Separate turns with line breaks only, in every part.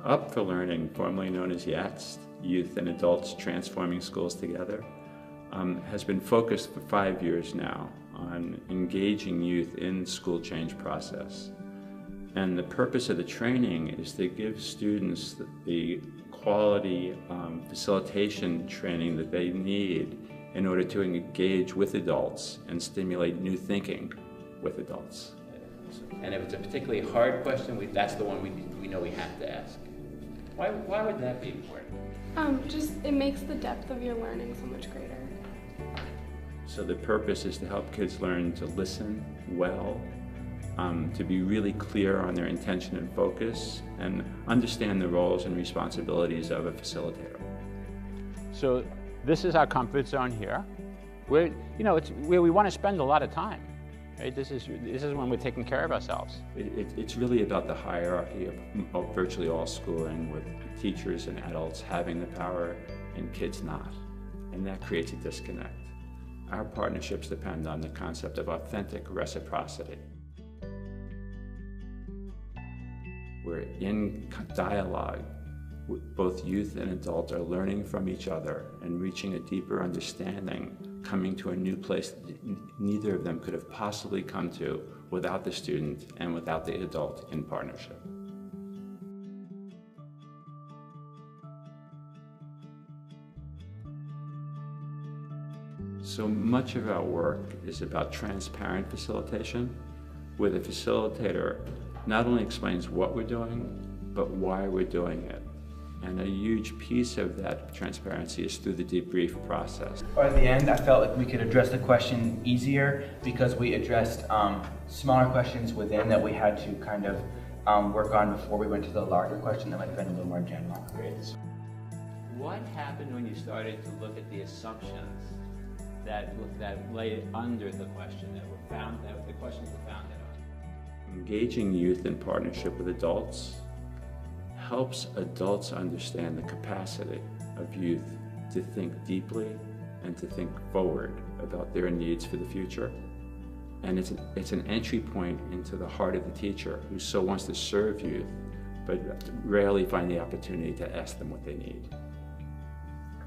Up for Learning, formerly known as YATS, Youth and Adults Transforming Schools Together, has been focused for 5 years now on engaging youth in the school change process. And the purpose of the training is to give students the quality facilitation training that they need in order to engage with adults and stimulate new thinking with adults.
And if it's a particularly hard question, that's the one we know we have to ask. Why would that be important?
Just it makes the depth of your learning so much greater.
So the purpose is to help kids learn to listen well, to be really clear on their intention and focus, and understand the roles and responsibilities of a facilitator.
So this is our comfort zone here, where it's where we want to spend a lot of time. Right? This is when we're taking care of ourselves.
It's really about the hierarchy of virtually all schooling, with teachers and adults having the power and kids not, and that creates a disconnect. Our partnerships depend on the concept of authentic reciprocity. We're in dialogue with both youth and adults, are learning from each other and reaching a deeper understanding, coming to a new place that neither of them could have possibly come to without the student and without the adult in partnership. So much of our work is about transparent facilitation, where the facilitator not only explains what we're doing, but why we're doing it. And a huge piece of that transparency is through the debrief process.
By the end, I felt like we could address the question easier because we addressed smaller questions within that we had to kind of work on before we went to the larger question that might have been a little more general.
What happened when you started to look at the assumptions that lay under the question, that the questions were founded on?
Engaging youth in partnership with adults helps adults understand the capacity of youth to think deeply and to think forward about their needs for the future. And it's an entry point into the heart of the teacher who so wants to serve youth, but rarely find the opportunity to ask them what they need.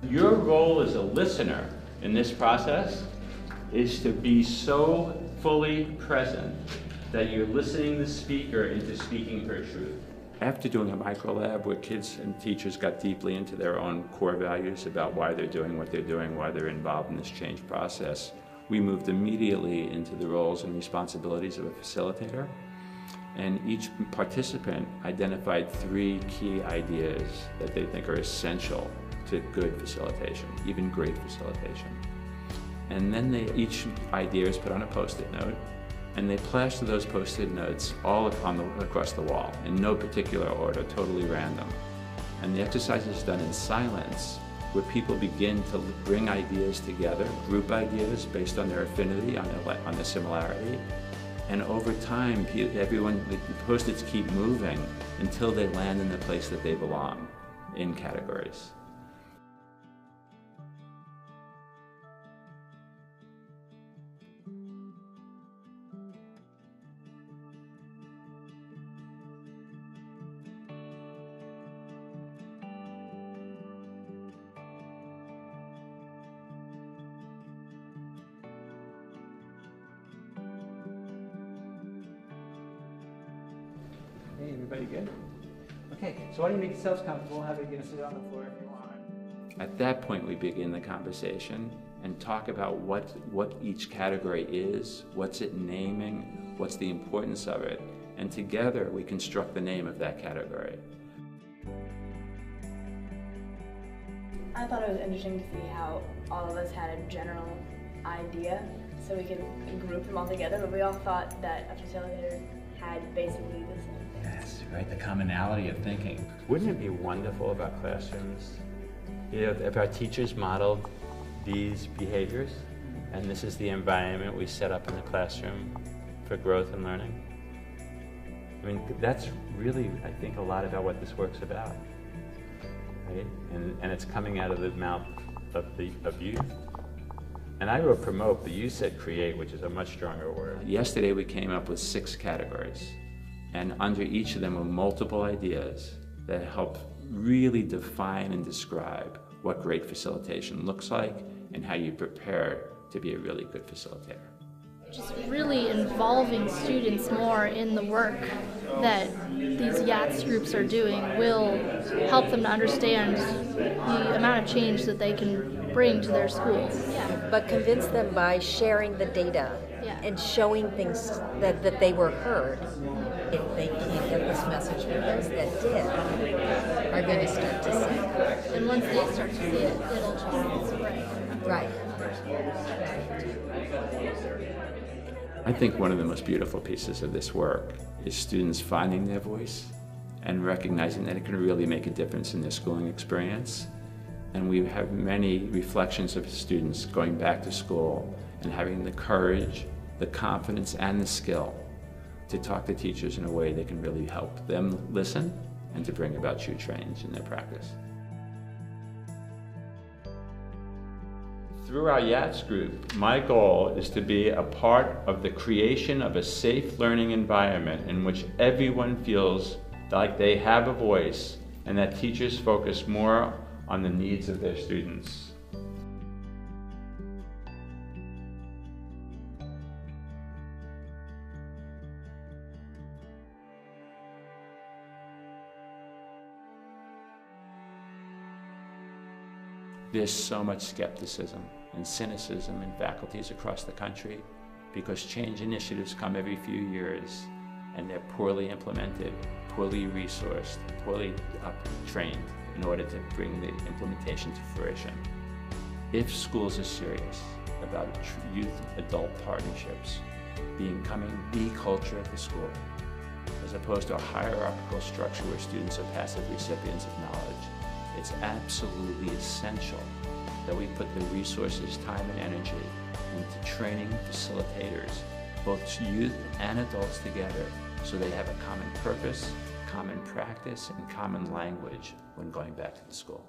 Your role as a listener in this process is to be so fully present that you're listening the speaker into speaking her truth.
After doing a microlab where kids and teachers got deeply into their own core values about why they're doing what they're doing, why they're involved in this change process, we moved immediately into the roles and responsibilities of a facilitator. And each participant identified 3 key ideas that they think are essential to good facilitation, even great facilitation. And then each idea is put on a Post-it note, and they plaster those Post-it notes all across the wall in no particular order, totally random. And the exercise is done in silence, where people begin to bring ideas together, group ideas based on their affinity, on their similarity. And over time, the Post-its keep moving until they land in the place that they belong, in categories.
Hey, everybody good? Okay, so why don't you make yourselves comfortable? Have it, sit on the floor if you want.
At that point, we begin the conversation and talk about what each category is, what's it naming, what's the importance of it, and together we construct the name of that category.
I thought it was interesting to see how all of us had a general idea, so we could group them all together, but we all thought that a facilitator had basically the same thing.
Yes, right, the commonality of thinking.
Wouldn't it be wonderful if our classrooms, if our teachers modeled these behaviors, and this is the environment we set up in the classroom for growth and learning? I mean, that's really, I think, a lot about what this work's about, right? And it's coming out of the mouth of youth. And I wrote promote, but you said create, which is a much stronger word.
Yesterday we came up with 6 categories, and under each of them were multiple ideas that help really define and describe what great facilitation looks like and how you prepare to be a really good facilitator.
Just really involving students more in the work that these YATS groups are doing will help them to understand the amount of change that they can bring to their schools.
But convince them by sharing the data and showing things that they were heard. If they can't get this message, but those that did are going to start to see it.
And once they start to see it, it'll just spread.
Right.
I think one of the most beautiful pieces of this work is students finding their voice and recognizing that it can really make a difference in their schooling experience. And we have many reflections of students going back to school and having the courage, the confidence, and the skill to talk to teachers in a way that can really help them listen and to bring about true change in their practice. Through our YATS group, my goal is to be a part of the creation of a safe learning environment in which everyone feels like they have a voice and that teachers focus more on the needs of their students. There's so much skepticism and cynicism in faculties across the country because change initiatives come every few years and they're poorly implemented, poorly resourced, poorly trained in order to bring the implementation to fruition. If schools are serious about youth-adult partnerships becoming the culture of the school, as opposed to a hierarchical structure where students are passive recipients of knowledge, it's absolutely essential that we put the resources, time, and energy into training facilitators, both youth and adults together, so they have a common purpose, common practice, and common language when going back to the school.